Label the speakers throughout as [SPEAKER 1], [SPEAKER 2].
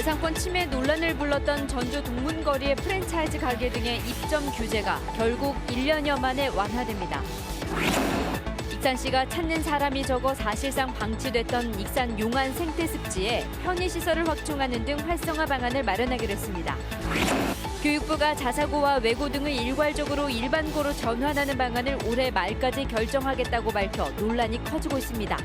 [SPEAKER 1] 재산권 침해 논란을 불렀던 전주 동문거리의 프랜차이즈 가게 등의 입점 규제가 결국 1년여 만에 완화됩니다. 익산시가 찾는 사람이 적어 사실상 방치됐던 익산 용안 생태습지에 편의시설을 확충하는 등 활성화 방안을 마련하기로 했습니다. 교육부가 자사고와 외고 등을 일괄적으로 일반고로 전환하는 방안을 올해 말까지 결정하겠다고 밝혀 논란이 커지고 있습니다.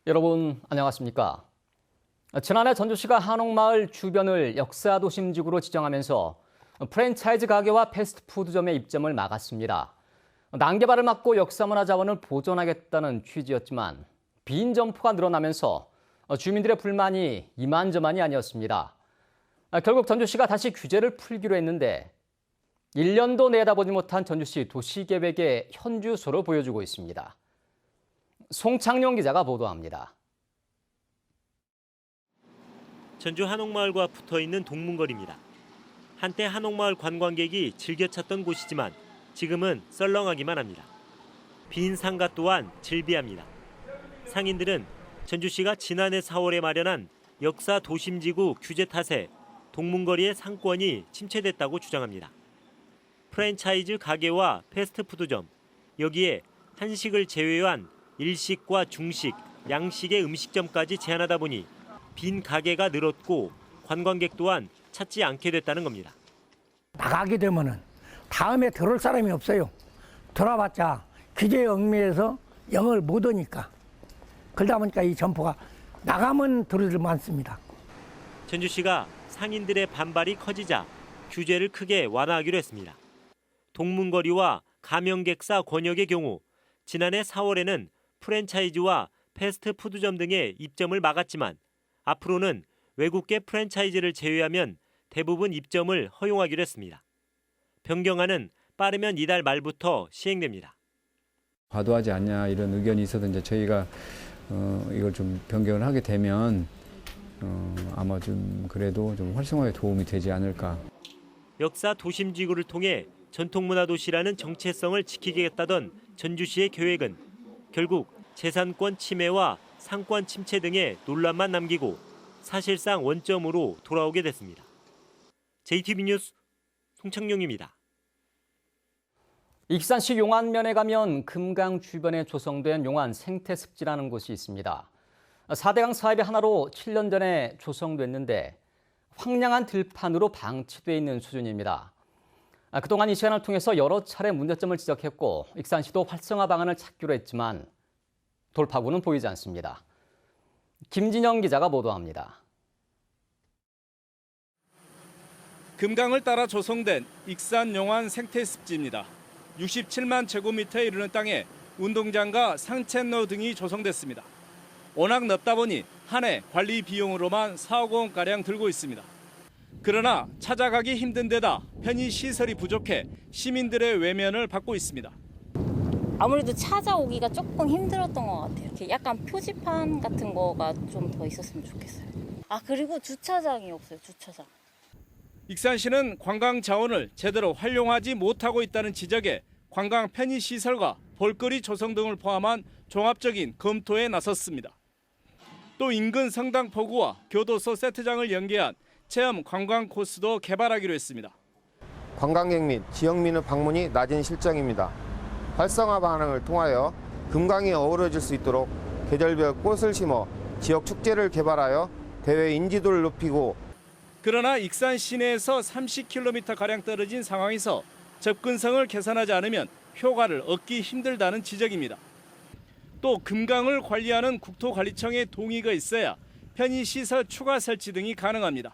[SPEAKER 2] 여러분 안녕하십니까? 지난해 전주시가 한옥마을 주변을 역사도심지구로 지정하면서 프랜차이즈 가게와 패스트푸드점의 입점을 막았습니다. 난개발을 막고 역사문화 자원을 보존하겠다는 취지였지만 빈 점포가 늘어나면서 주민들의 불만이 이만저만이 아니었습니다. 결국 전주시가 다시 규제를 풀기로 했는데 1년도 내다보지 못한 전주시 도시계획의 현주소로 보여주고 있습니다. 송창용 기자가 보도합니다.
[SPEAKER 3] 전주 한옥마을과 붙어있는 동문거리입니다. 한때 한옥마을 관광객이 즐겨 찾던 곳이지만 지금은 썰렁하기만 합니다. 빈 상가 또한 즐비합니다. 상인들은 전주시가 지난해 4월에 마련한 역사 도심지구 규제 탓에 동문거리의 상권이 침체됐다고 주장합니다. 프랜차이즈 가게와 패스트푸드점, 여기에 한식을 제외한 일식과 중식, 양식의 음식점까지 제한하다 보니 빈 가게가 늘었고 관광객 또한 찾지 않게 됐다는 겁니다.
[SPEAKER 4] 나가게 되면은 다음에 들어올 사람이 없어요. 들어봤자 규제에 얽매여서 영을 못 오니까. 그러다 보니까 이 점포가 나가면 들어들 많습니다.
[SPEAKER 3] 전주시가 상인들의 반발이 커지자 규제를 크게 완화하기로 했습니다. 동문거리와 가명객사 권역의 경우 지난해 4월에는 프랜차이즈와 패스트푸드점 등의 입점을 막았지만 앞으로는 외국계 프랜차이즈를 제외하면 대부분 입점을 허용하기로 했습니다. 변경안은 빠르면 이달 말부터 시행됩니다.
[SPEAKER 5] 과도하지 않냐 이런 의견이 있어서 이제 저희가 이걸 좀 변경을 하게 되면 아마 좀 그래도 좀 활성화에 도움이 되지 않을까.
[SPEAKER 3] 역사 도심지구를 통해 전통문화도시라는 정체성을 지키겠다던 전주시의 계획은 결국 재산권 침해와 상권 침체 등의 논란만 남기고 사실상 원점으로 돌아오게 됐습니다. JTB 뉴스 송창용입니다.
[SPEAKER 2] 익산시 용안면에 가면 금강 주변에 조성된 용안 생태습지라는 곳이 있습니다. 4대강 사업의 하나로 7년 전에 조성됐는데 황량한 들판으로 방치돼 있는 수준입니다. 그동안 이 시간을 통해서 여러 차례 문제점을 지적했고 익산시도 활성화 방안을 찾기로 했지만 돌파구는 보이지 않습니다. 김진영 기자가 보도합니다.
[SPEAKER 6] 금강을 따라 조성된 익산 용안 생태습지입니다. 67만 제곱미터에 이르는 땅에 운동장과 산책로 등이 조성됐습니다. 워낙 넓다 보니 한 해 관리 비용으로만 4억 원가량 들고 있습니다. 그러나 찾아가기 힘든 데다 편의시설이 부족해 시민들의 외면을 받고 있습니다.
[SPEAKER 7] 아무래도 찾아오기가 조금 힘들었던 것 같아요. 이렇게 약간 표지판 같은 거가 좀 더 있었으면 좋겠어요. 그리고 주차장이 없어요, 주차장.
[SPEAKER 6] 익산시는 관광 자원을 제대로 활용하지 못하고 있다는 지적에 관광 편의시설과 볼거리 조성 등을 포함한 종합적인 검토에 나섰습니다. 또 인근 성당 포구와 교도소 세트장을 연계한 체험 관광 코스도 개발하기로 했습니다.
[SPEAKER 8] 관광객 및 지역민의 방문이 낮은 실정입니다. 활성화 방안을 통하여 금강이 어우러질 수 있도록 계절별 꽃을 심어 지역 축제를 개발하여 대외 인지도를 높이고
[SPEAKER 6] 그러나 익산 시내에서 30km가량 떨어진 상황에서 접근성을 개선하지 않으면 효과를 얻기 힘들다는 지적입니다. 또 금강을 관리하는 국토관리청의 동의가 있어야 편의시설 추가 설치 등이 가능합니다.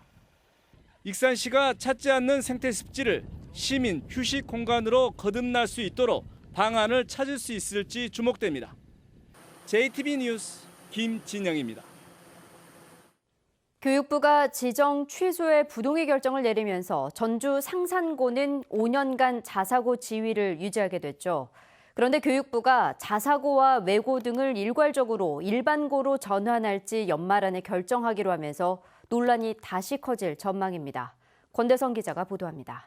[SPEAKER 6] 익산시가 찾지 않는 생태습지를 시민 휴식 공간으로 거듭날 수 있도록 방안을 찾을 수 있을지 주목됩니다. JTB 뉴스 김진영입니다.
[SPEAKER 1] 교육부가 지정 취소의 부동의 결정을 내리면서 전주 상산고는 5년간 자사고 지위를 유지하게 됐죠. 그런데 교육부가 자사고와 외고 등을 일괄적으로 일반고로 전환할지 연말 안에 결정하기로 하면서 논란이 다시 커질 전망입니다. 권대성 기자가 보도합니다.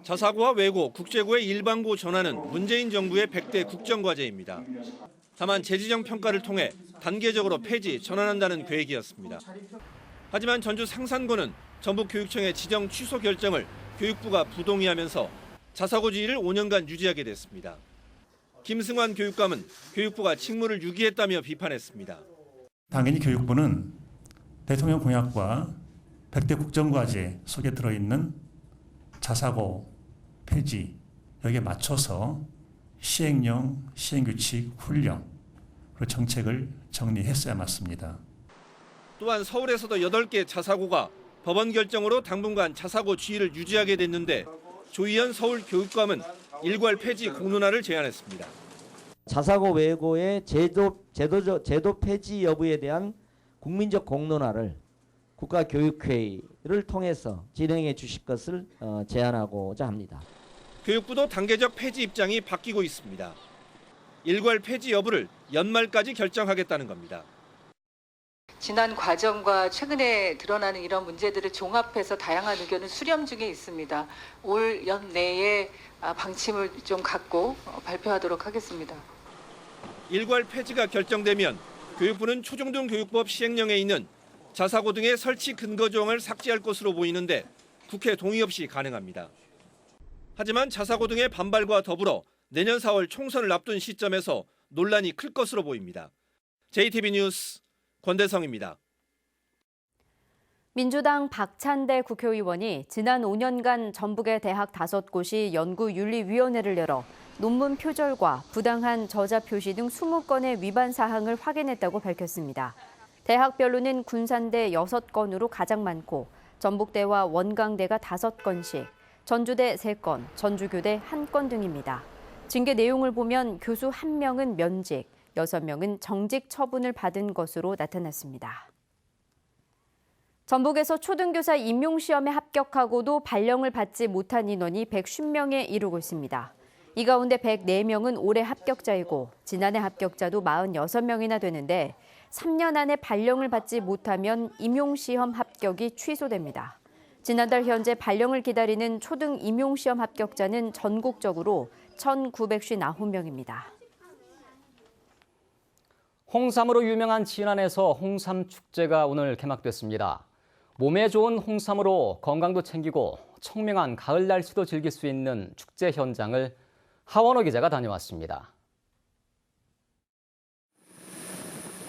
[SPEAKER 9] 자사고와 외고, 국제고의 일반고 전환은 문재인 정부의 100대 국정과제입니다. 다만 재지정 평가를 통해 단계적으로 폐지, 전환한다는 계획이었습니다. 하지만 전주 상산고는 전북교육청의 지정 취소 결정을 교육부가 부동의하면서 자사고주의를 5년간 유지하게 됐습니다. 김승환 교육감은 교육부가 직무를 유기했다며 비판했습니다.
[SPEAKER 10] 당연히 교육부는 대통령 공약과 100대 국정과제 속에 들어있는 자사고 폐지 여기에 맞춰서 시행령, 시행규칙, 훈령, 그리고 정책을 정리했어야 맞습니다.
[SPEAKER 9] 또한 서울에서도 8개 자사고가 법원 결정으로 당분간 자사고 주의를 유지하게 됐는데 조희연 서울교육감은 일괄 폐지 공론화를 제안했습니다.
[SPEAKER 11] 자사고 외고의 제도 폐지 여부에 대한 국민적 공론화를 국가교육회의를 통해서 진행해 주실 것을 제안하고자 합니다.
[SPEAKER 9] 교육부도 단계적 폐지 입장이 바뀌고 있습니다. 일괄 폐지 여부를 연말까지 결정하겠다는 겁니다.
[SPEAKER 12] 지난 과정과 최근에 드러나는 이런 문제들을 종합해서 다양한 의견을 수렴 중에 있습니다. 올 연내에 방침을 좀 갖고 발표하도록 하겠습니다.
[SPEAKER 9] 일괄 폐지가 결정되면 교육부는 초중등 교육법 시행령에 있는 자사고 등의 설치 근거 조항을 삭제할 것으로 보이는데 국회 동의 없이 가능합니다. 하지만 자사고 등의 반발과 더불어 내년 4월 총선을 앞둔 시점에서 논란이 클 것으로 보입니다. JTB 뉴스 권대성입니다.
[SPEAKER 1] 민주당 박찬대 국회의원이 지난 5년간 전북의 대학 5곳이 연구윤리위원회를 열어 논문 표절과 부당한 저자 표시 등 20건의 위반 사항을 확인했다고 밝혔습니다. 대학별로는 군산대 6건으로 가장 많고 전북대와 원광대가 5건씩, 전주대 3건, 전주교대 1건 등입니다. 징계 내용을 보면 교수 1명은 면직, 6명은 정직 처분을 받은 것으로 나타났습니다. 전북에서 초등교사 임용시험에 합격하고도 발령을 받지 못한 인원이 150명에 이르고 있습니다. 이 가운데 104명은 올해 합격자이고 지난해 합격자도 46명이나 되는데 3년 안에 발령을 받지 못하면 임용시험 합격이 취소됩니다. 지난달 현재 발령을 기다리는 초등 임용시험 합격자는 전국적으로 1,959명입니다.
[SPEAKER 2] 홍삼으로 유명한 진안에서 홍삼축제가 오늘 개막됐습니다. 몸에 좋은 홍삼으로 건강도 챙기고 청명한 가을 날씨도 즐길 수 있는 축제 현장을 하원호 기자가 다녀왔습니다.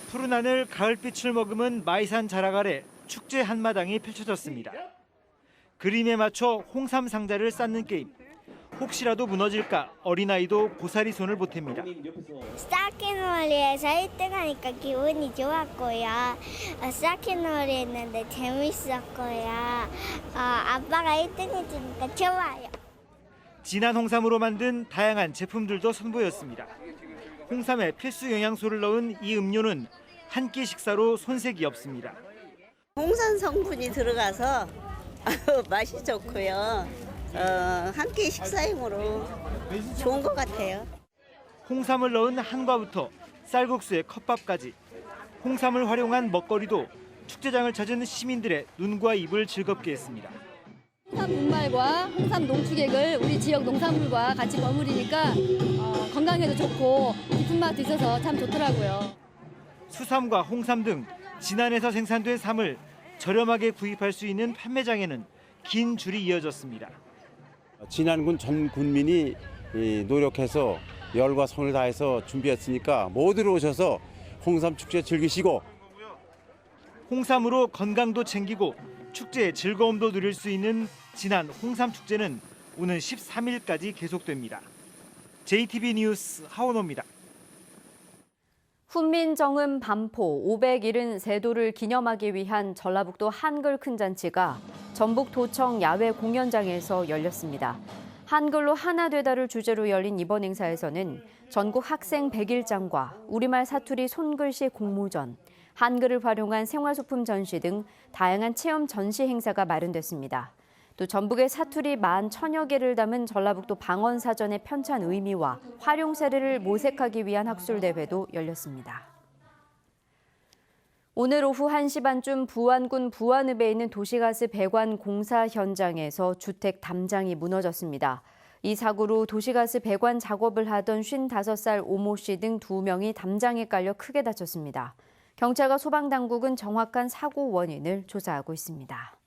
[SPEAKER 13] 푸른 하늘, 가을빛을 머금은 마이산 자락 아래 축제 한마당이 펼쳐졌습니다. 그림에 맞춰 홍삼 상자를 쌓는 게임. 혹시라도 무너질까 어린아이도 고사리 손을 보탭니다.
[SPEAKER 14] 쌓기놀이에서 1등하니까 기분이 좋았고요. 쌓기놀이 했는데 재밌었고요. 아빠가 1등 해주니까 좋아요.
[SPEAKER 13] 진한 홍삼으로 만든 다양한 제품들도 선보였습니다. 홍삼에 필수 영양소를 넣은 이 음료는 한 끼 식사로 손색이 없습니다.
[SPEAKER 15] 홍삼 성분이 들어가서 맛이 좋고요. 한 끼 식사용으로 좋은 것 같아요.
[SPEAKER 13] 홍삼을 넣은 한과부터 쌀국수에 컵밥까지 홍삼을 활용한 먹거리도 축제장을 찾은 시민들의 눈과 입을 즐겁게 했습니다.
[SPEAKER 16] 홍삼 분말과 홍삼 농축액을 우리 지역 농산물과 같이 버무리니까 건강에도 좋고 깊은 맛도 있어서 참 좋더라고요.
[SPEAKER 13] 수삼과 홍삼 등 진안에서 생산된 삼을 저렴하게 구입할 수 있는 판매장에는 긴 줄이 이어졌습니다.
[SPEAKER 17] 진안군 전 군민이 노력해서 열과 성을 다해서 준비했으니까 모두 오셔서 홍삼 축제 즐기시고
[SPEAKER 13] 홍삼으로 건강도 챙기고 축제의 즐거움도 누릴 수 있는 진안 홍삼 축제는 오는 13일까지 계속됩니다. JTB 뉴스 하원호입니다.
[SPEAKER 1] 훈민정음 반포 573도를 기념하기 위한 전라북도 한글 큰잔치가 전북도청 야외 공연장에서 열렸습니다. 한글로 하나 되다를 주제로 열린 이번 행사에서는 전국 학생 100일장과 우리말 사투리 손글씨 공모전, 한글을 활용한 생활소품 전시 등 다양한 체험 전시 행사가 마련됐습니다. 또 전북의 사투리 10,000여 개를 담은 전라북도 방언사전의 편찬 의미와 활용 사례를 모색하기 위한 학술대회도 열렸습니다. 오늘 오후 1시 반쯤 부안군 부안읍에 있는 도시가스 배관 공사 현장에서 주택 담장이 무너졌습니다. 이 사고로 도시가스 배관 작업을 하던 55살 오모 씨 등 2명이 담장에 깔려 크게 다쳤습니다. 경찰과 소방당국은 정확한 사고 원인을 조사하고 있습니다.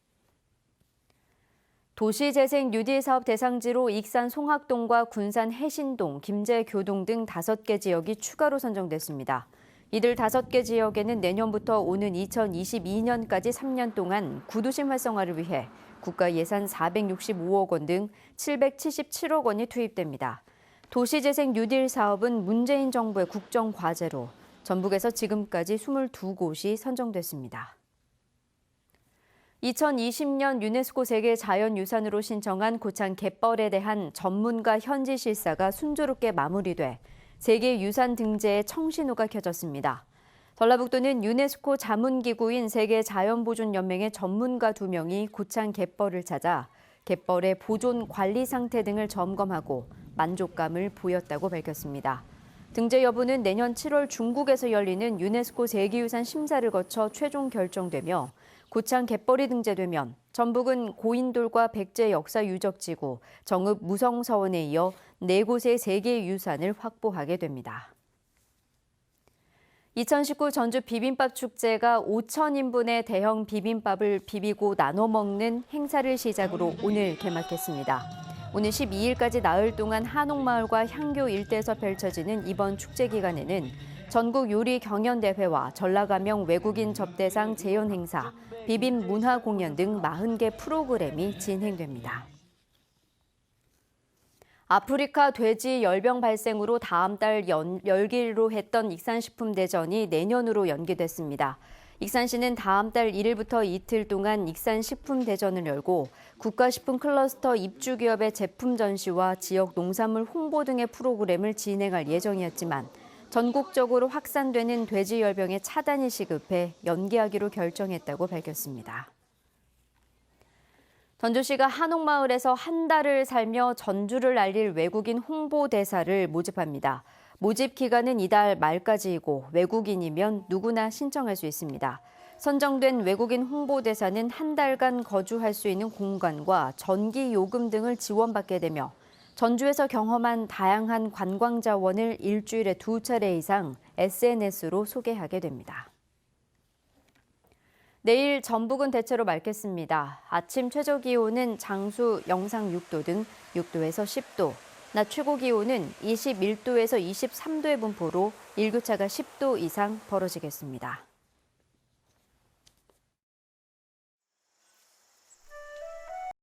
[SPEAKER 1] 도시재생 뉴딜 사업 대상지로 익산 송학동과 군산 해신동, 김제교동 등 5개 지역이 추가로 선정됐습니다. 이들 5개 지역에는 내년부터 오는 2022년까지 3년 동안 구도심 활성화를 위해 국가 예산 465억 원 등 777억 원이 투입됩니다. 도시재생 뉴딜 사업은 문재인 정부의 국정 과제로 전북에서 지금까지 22곳이 선정됐습니다. 2020년 유네스코 세계 자연유산으로 신청한 고창 갯벌에 대한 전문가 현지 실사가 순조롭게 마무리돼 세계유산 등재의 청신호가 켜졌습니다. 전라북도는 유네스코 자문기구인 세계자연보존연맹의 전문가 2명이 고창 갯벌을 찾아 갯벌의 보존 관리 상태 등을 점검하고 만족감을 보였다고 밝혔습니다. 등재 여부는 내년 7월 중국에서 열리는 유네스코 세계유산 심사를 거쳐 최종 결정되며 고창 갯벌이 등재되면 전북은 고인돌과 백제 역사 유적지구, 정읍 무성서원에 이어 4곳의 세계유산을 확보하게 됩니다. 2019 전주 비빔밥 축제가 5,000인분의 대형 비빔밥을 비비고 나눠 먹는 행사를 시작으로 오늘 개막했습니다. 오늘 12일까지 나흘 동안 한옥마을과 향교 일대에서 펼쳐지는 이번 축제 기간에는 전국 요리 경연대회와 전라가명 외국인 접대상 재연 행사, 비빔 문화 공연 등 40개 프로그램이 진행됩니다. 아프리카 돼지 열병 발생으로 다음 달 열기로 했던 익산식품대전이 내년으로 연기됐습니다. 익산시는 다음 달 1일부터 이틀 동안 익산식품대전을 열고 국가식품 클러스터 입주기업의 제품 전시와 지역 농산물 홍보 등의 프로그램을 진행할 예정이었지만 전국적으로 확산되는 돼지 열병의 차단이 시급해 연기하기로 결정했다고 밝혔습니다. 전주시가 한옥마을에서 한 달을 살며 전주를 알릴 외국인 홍보대사를 모집합니다. 모집 기간은 이달 말까지이고 외국인이면 누구나 신청할 수 있습니다. 선정된 외국인 홍보대사는 한 달간 거주할 수 있는 공간과 전기 요금 등을 지원받게 되며 전주에서 경험한 다양한 관광 자원을 일주일에 2차례 이상 SNS로 소개하게 됩니다. 내일 전북은 대체로 맑겠습니다. 아침 최저 기온은 장수 영상 6도 등 6도에서 10도, 낮 최고 기온은 21도에서 23도의 분포로 일교차가 10도 이상 벌어지겠습니다.